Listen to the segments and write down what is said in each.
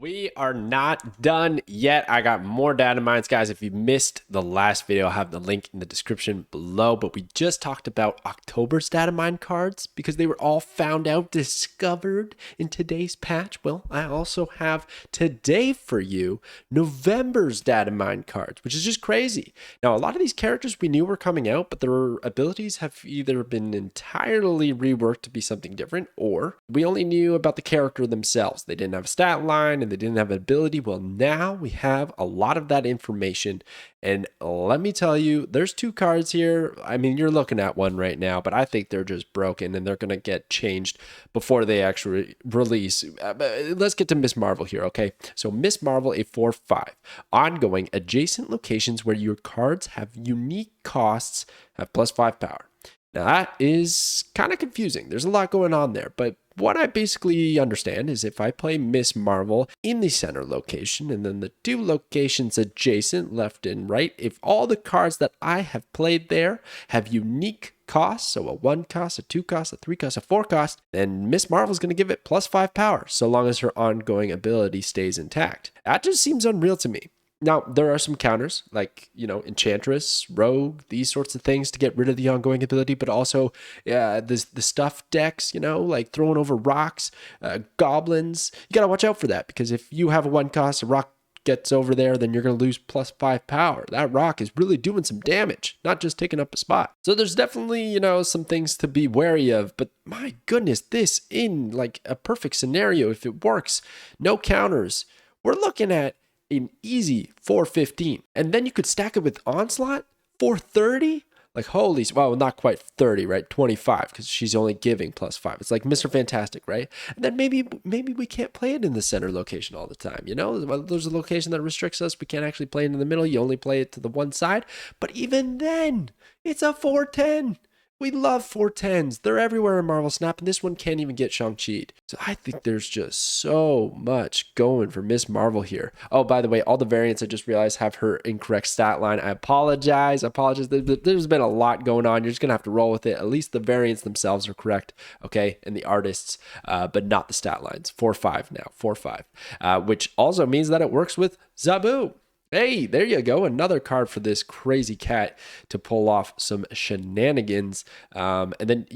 We are not done yet. I got more data mines, guys. If you missed the last video, I'll have the link in the description below. But we just talked about October's data mine cards because they were all found out, discovered in today's patch. Well, I also have today for you November's data mine cards, which is just crazy. Now, a lot of these characters we knew were coming out, but their abilities have either been entirely reworked to be something different, or we only knew about the character themselves. They didn't have a stat line and they didn't have an ability. Well, now we have a lot of that information. And let me tell you, there's two cards here. I mean, you're looking at one right now, but I think they're just broken and they're going to get changed before they actually release. Let's get to Miss Marvel here, okay? So Miss Marvel, a 4/5. Ongoing, adjacent locations where your cards have unique costs have +5 power. Now that is kind of confusing. There's a lot going on there, but what I basically understand is if I play Miss Marvel in the center location and then the two locations adjacent, left and right, if all the cards that I have played there have unique costs, so a 1 cost, a 2 cost, a 3 cost, a 4 cost, then Miss Marvel is going to give it +5 power so long as her ongoing ability stays intact. That just seems unreal to me. Now, there are some counters like, Enchantress, Rogue, these sorts of things to get rid of the ongoing ability, but also the stuff decks, like throwing over rocks, goblins. You got to watch out for that because if you have a 1 cost, a rock gets over there, then you're going to lose +5 power. That rock is really doing some damage, not just taking up a spot. So there's definitely, some things to be wary of, but my goodness, this in like a perfect scenario, if it works, no counters, we're looking at an easy 415. And then you could stack it with Onslaught, 430. Like, holy, well, not quite 30, right? 25, because she's only giving +5. It's like Mr. Fantastic, right? And then maybe we can't play it in the center location all the time, There's a location that restricts us. We can't actually play it in the middle. You only play it to the one side. But even then, it's a 410. We love 410s. They're everywhere in Marvel Snap, and this one can't even get Shang-Chi'd. So I think there's just so much going for Miss Marvel here. Oh, by the way, all the variants I just realized have her incorrect stat line. I apologize. There's been a lot going on. You're just going to have to roll with it. At least the variants themselves are correct, okay, and the artists, but not the stat lines. 4/5 now, 4/5, which also means that it works with Zabu. Hey, there you go. Another card for this crazy cat to pull off some shenanigans. And then,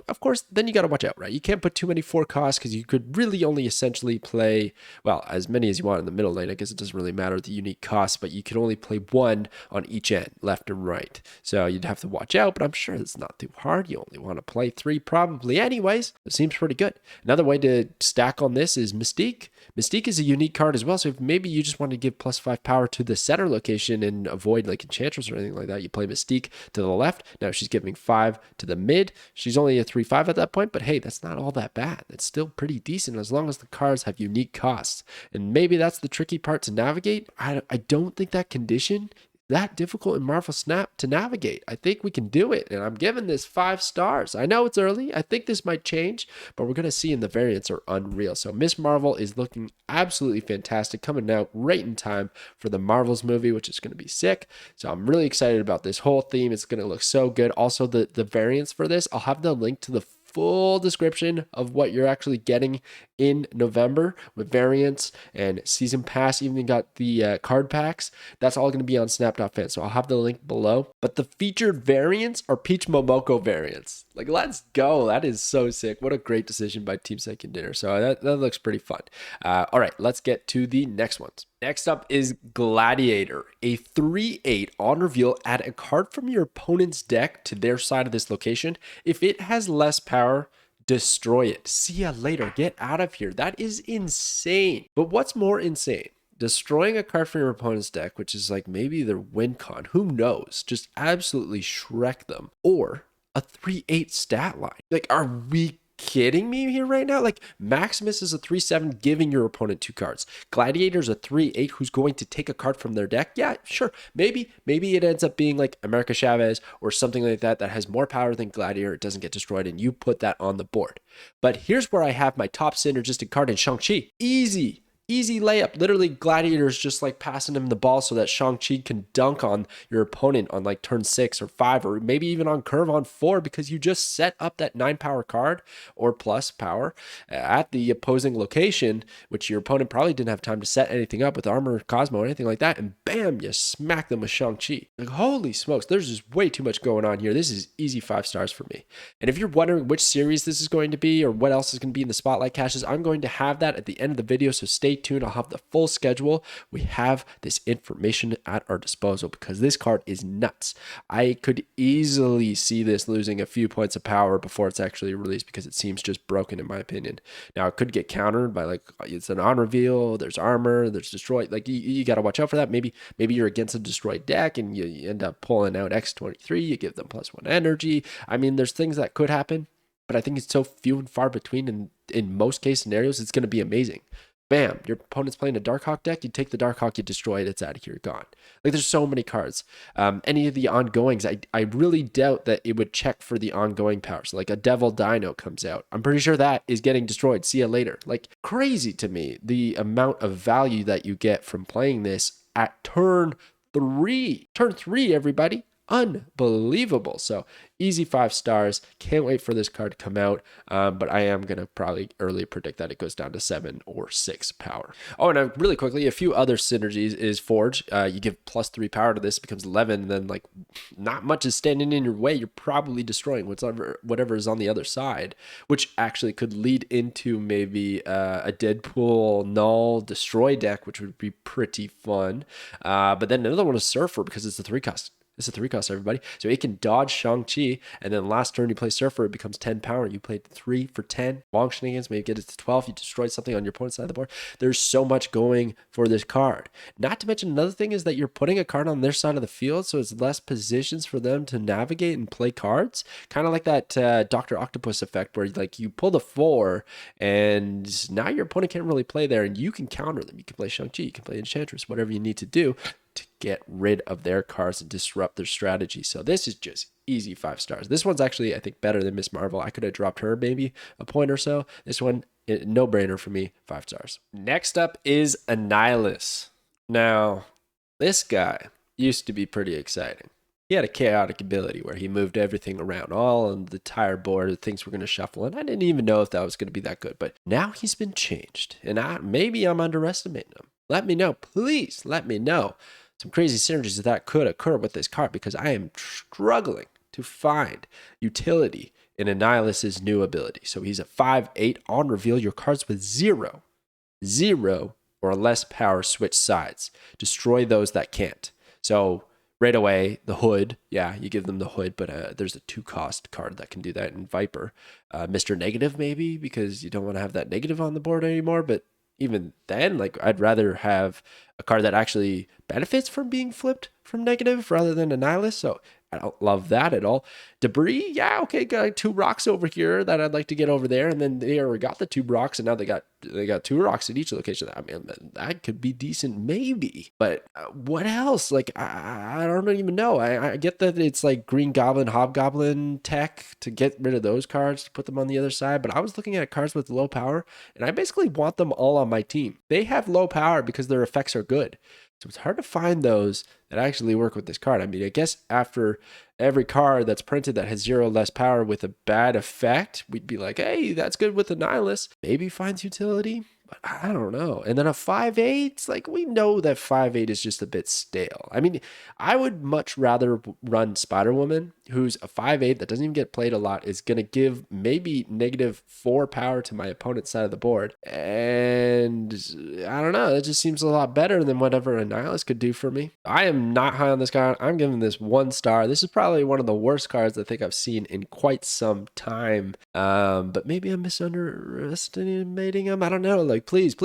of course, then you got to watch out, right? You can't put too many 4 costs because you could really only essentially play, well, as many as you want in the middle lane. I guess it doesn't really matter the unique costs, but you can only play 1 on each end, left and right. So you'd have to watch out, but I'm sure it's not too hard. You only want to play 3 probably anyways. It seems pretty good. Another way to stack on this is Mystique. Mystique is a unique card as well. So if maybe you just want to give +5 power to the center location and avoid like Enchantress or anything like that, you play Mystique to the left. Now she's giving 5 to the mid. She's only a 3/5 at that point, but hey, that's not all that bad. It's still pretty decent as long as the cards have unique costs. And maybe that's the tricky part to navigate. I don't think that condition that difficult in Marvel Snap to navigate. I think we can do it, and I'm giving this 5 stars. I know it's early. I think this might change, but we're going to see, and the variants are unreal. So Miss Marvel is looking absolutely fantastic, coming out right in time for the Marvels movie, which is going to be sick. So I'm really excited about this whole theme. It's going to look so good. Also, the variants for this, I'll have the link to the full description of what you're actually getting in November with variants and season pass. Even got the card packs. That's all going to be on snap.fan. So I'll have the link below. But the featured variants are Peach Momoko variants. Like, let's go. That is so sick. What a great decision by Team Second Dinner. So that looks pretty fun. All right, let's get to the next ones. Next up is Gladiator, a 3/8 on reveal. Add a card from your opponent's deck to their side of this location. If it has less power, destroy it. See ya later. Get out of here. That is insane. But what's more insane? Destroying a card from your opponent's deck, which is like maybe their win con. Who knows? Just absolutely Shrek them. Or a 3/8 stat line. Like, are we kidding me here right now? Like, Maximus is a 3/7 giving your opponent 2 cards. Gladiator's a 3/8 who's going to take a card from their deck. Yeah, sure. Maybe it ends up being like America Chavez or something like that has more power than Gladiator. It doesn't get destroyed and you put that on the board. But here's where I have my top synergistic card in Shang-Chi. Easy Easy layup. Literally, Gladiator is just like passing him the ball so that Shang-Chi can dunk on your opponent on like turn 6 or 5, or maybe even on curve on 4, because you just set up that 9 power card or plus power at the opposing location, which your opponent probably didn't have time to set anything up with armor, Cosmo, or anything like that. And bam, you smack them with Shang-Chi. Like, holy smokes, there's just way too much going on here. This is easy 5 stars for me. And if you're wondering which series this is going to be or what else is going to be in the spotlight caches, I'm going to have that at the end of the video, so stay tuned. I'll have the full schedule. We have this information at our disposal because this card is nuts. I could easily see this losing a few points of power before it's actually released because it seems just broken in my opinion. Now it could get countered by like it's an on reveal, there's armor, there's destroyed. Like you got to watch out for that. Maybe you're against a destroyed deck and you end up pulling out X23. You give them +1 energy. I mean, there's things that could happen, but I think it's so few and far between. And in most case scenarios, it's going to be amazing. Bam, your opponent's playing a Darkhawk deck, you take the Darkhawk, you destroy it, it's out of here, gone. Like, there's so many cards. Any of the ongoings, I really doubt that it would check for the ongoing powers. So like a Devil Dino comes out, I'm pretty sure that is getting destroyed. See you later. Like, crazy to me, the amount of value that you get from playing this at turn 3. Turn 3, everybody. Unbelievable. So easy 5 stars. Can't wait for this card to come out, but I am gonna probably early predict that it goes down to 7 or 6 power. Oh, and really quickly, a few other synergies is Forge. You give +3 power to this, it becomes 11, and then like not much is standing in your way. You're probably destroying whatever is on the other side, which actually could lead into maybe a Deadpool null destroy deck, which would be pretty fun. But then another one is Surfer, because it's a 3-cost. It's a 3-cost, everybody. So it can dodge Shang-Chi, and then last turn you play Surfer, it becomes 10 power. You played 3 for 10. Long shenanigans, maybe get it to 12. You destroyed something on your opponent's side of the board. There's so much going for this card. Not to mention, another thing is that you're putting a card on their side of the field, so it's less positions for them to navigate and play cards. Kind of like that Dr. Octopus effect, where like you pull the 4, and now your opponent can't really play there, and you can counter them. You can play Shang-Chi, you can play Enchantress, whatever you need to do to get rid of their cards and disrupt their strategy. So this is just easy 5 stars. This one's actually, I think, better than MS.MARVEL. I could have dropped her maybe a point or so. This one, no brainer for me, 5 stars. Next up is Annihilus. Now, this guy used to be pretty exciting. He had a chaotic ability where he moved everything around, all on the entire board. Things were going to shuffle, and I didn't even know if that was going to be that good. But now he's been changed, and maybe I'm underestimating him. Let me know. Please let me know some crazy synergies that could occur with this card, because I am struggling to find utility in Annihilus's new ability. So he's a 5/8 on reveal. Your cards with 0 or less power switch sides. Destroy those that can't. So right away, the Hood, yeah, you give them the Hood, but there's a 2-cost card that can do that in Viper. Mr. Negative maybe, because you don't want to have that negative on the board anymore, but even then, like, I'd rather have a card that actually benefits from being flipped from negative rather than Annihilus. So I don't love that at all. Debris, yeah, okay, got 2 rocks over here that I'd like to get over there, and then they already got the 2 rocks, and now they got 2 rocks at each location. I mean, that could be decent, maybe. But what else? Like, I don't even know. I get that it's like Green Goblin, Hobgoblin tech to get rid of those cards, to put them on the other side. But I was looking at cards with low power, and I basically want them all on my team. They have low power because their effects are good. So it's hard to find those that actually work with this card. I mean, I guess after every card that's printed that has 0 less power with a bad effect, we'd be like, hey, that's good with Annihilus. Maybe finds utility, but I don't know. And then a 5/8, like, we know that 5/8 is just a bit stale. I mean, I would much rather run Spider-Woman, who's a 5/8 that doesn't even get played a lot, is going to give maybe -4 power to my opponent's side of the board. And I don't know, that just seems a lot better than whatever Annihilus could do for me. I am not high on this card. I'm giving this 1 star. This is probably one of the worst cards I think I've seen in quite some time. But maybe I'm underestimating him. I don't know. Like, please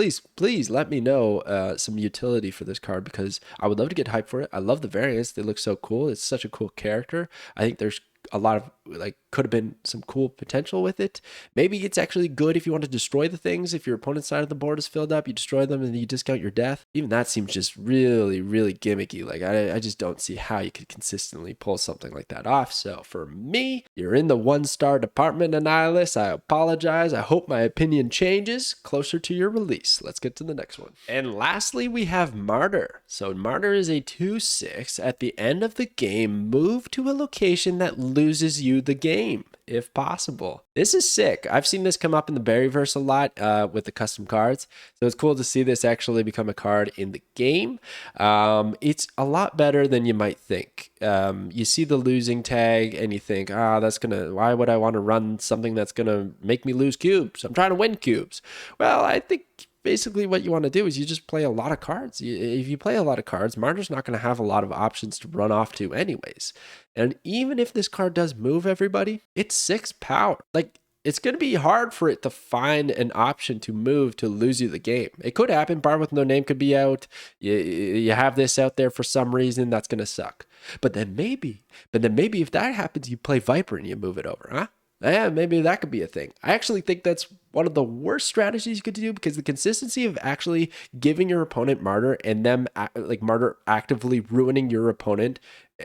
let me know some utility for this card, because I would love to get hyped for it. I love the variants. They look so cool. It's such a cool character. I think there's a lot of like could have been some cool potential with it. Maybe it's actually good if you want to destroy the things. If your opponent's side of the board is filled up, you destroy them and you discount your death. Even that seems just really, really gimmicky. Like I just don't see how you could consistently pull something like that off. So for me, you're in the 1-star department, Annihilus. I apologize. I hope my opinion changes closer to your release. Let's get to the next one. And lastly, we have Martyr. So Martyr is a 2/6. At the end of the game, move to a location that loses you the game, if possible. This is sick. I've seen this come up in the Berryverse a lot with the custom cards. So it's cool to see this actually become a card in the game. It's a lot better than you might think. You see the losing tag and you think, why would I want to run something that's gonna make me lose cubes? I'm trying to win cubes. Well, I think basically what you want to do is you just play a lot of cards. If you play a lot of cards, Martyr's not going to have a lot of options to run off to anyways. And even if this card does move everybody, it's 6 power. Like, it's going to be hard for it to find an option to move to lose you the game. It could happen. Bar with no name could be out. You have this out there for some reason. That's going to suck. But then maybe if that happens, you play Viper and you move it over, huh? Yeah, maybe that could be a thing. I actually think that's one of the worst strategies you could do, because the consistency of actually giving your opponent Martyr and them like Martyr actively ruining your opponent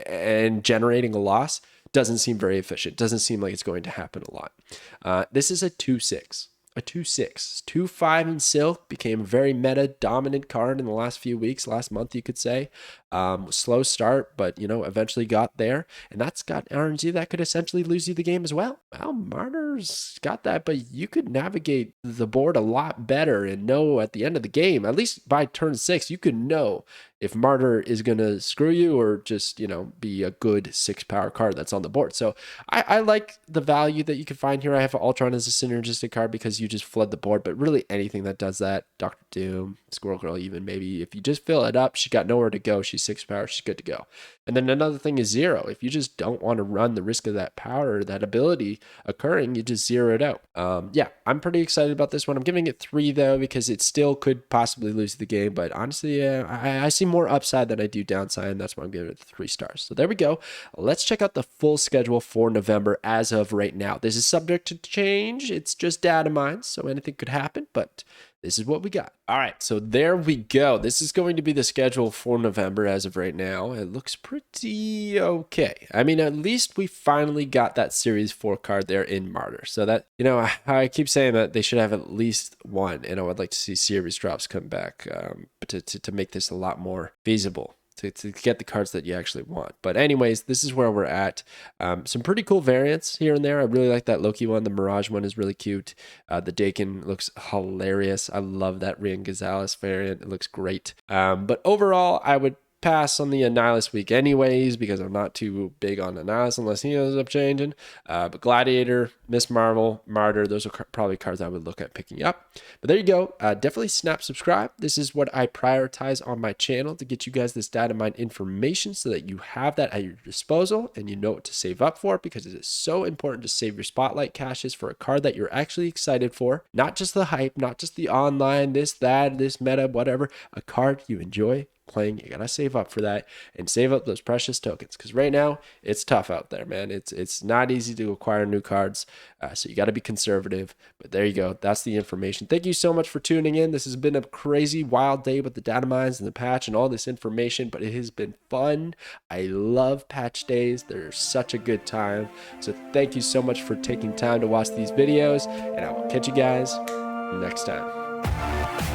and generating a loss doesn't seem very efficient. Doesn't seem like it's going to happen a lot. This is a 2/6. A 2/6. 2/5 in Silk became a very meta dominant card in the last few weeks, last month, you could say. Slow start, but eventually got there. And that's got RNG that could essentially lose you the game as well. Well, Martyr's got that, but you could navigate the board a lot better and know at the end of the game, at least by turn 6, you could know if Martyr is going to screw you or just, be a good 6 power card that's on the board. So I like the value that you can find here. I have Ultron as a synergistic card because you just flood the board, but really anything that does that, Dr. Doom, Squirrel Girl even, maybe if you just fill it up, she got nowhere to go. She's 6 power, she's good to go. And then another thing is 0. If you just don't want to run the risk of that power or that ability occurring, you just 0 it out. Yeah, I'm pretty excited about this one. I'm giving it 3 though, because it still could possibly lose the game, but honestly, I see more upside than I do downside, and that's why I'm giving it 3 stars. So there we go. Let's check out the full schedule for November as of right now. This is subject to change. It's just Datamines, so anything could happen, but this is what we got. All right, so there we go. This is going to be the schedule for November as of right now. It looks pretty okay. I mean, at least we finally got that Series 4 card there in Martyr. So that, I keep saying that they should have at least one, and I would like to see Series drops come back to make this a lot more feasible. To get the cards that you actually want. But anyways, this is where we're at. Some pretty cool variants here and there. I really like that Loki one. The Mirage one is really cute. The Dakin looks hilarious. I love that Rian Gonzalez variant. It looks great. But overall, I would pass on the Annihilus week anyways, because I'm not too big on Annihilus unless he ends up changing. But Gladiator, MS.MARVEL, Martyr, those are probably cards I would look at picking up. But there you go. Definitely snap subscribe. This is what I prioritize on my channel, to get you guys this Datamine information so that you have that at your disposal and you know what to save up for, because it is so important to save your spotlight caches for a card that you're actually excited for. Not just the hype, not just the online, this meta, whatever. A card you enjoy playing. You gotta save up for that and save up those precious tokens, because right now it's tough out there, man. It's not easy to acquire new cards, so you got to be conservative. But there you go. That's the information. Thank you so much for tuning in. This has been a crazy wild day with the Datamines and the patch and all this information, but it has been fun. I love patch days. They're such a good time. So thank you so much for taking time to watch these videos, and I will catch you guys next time.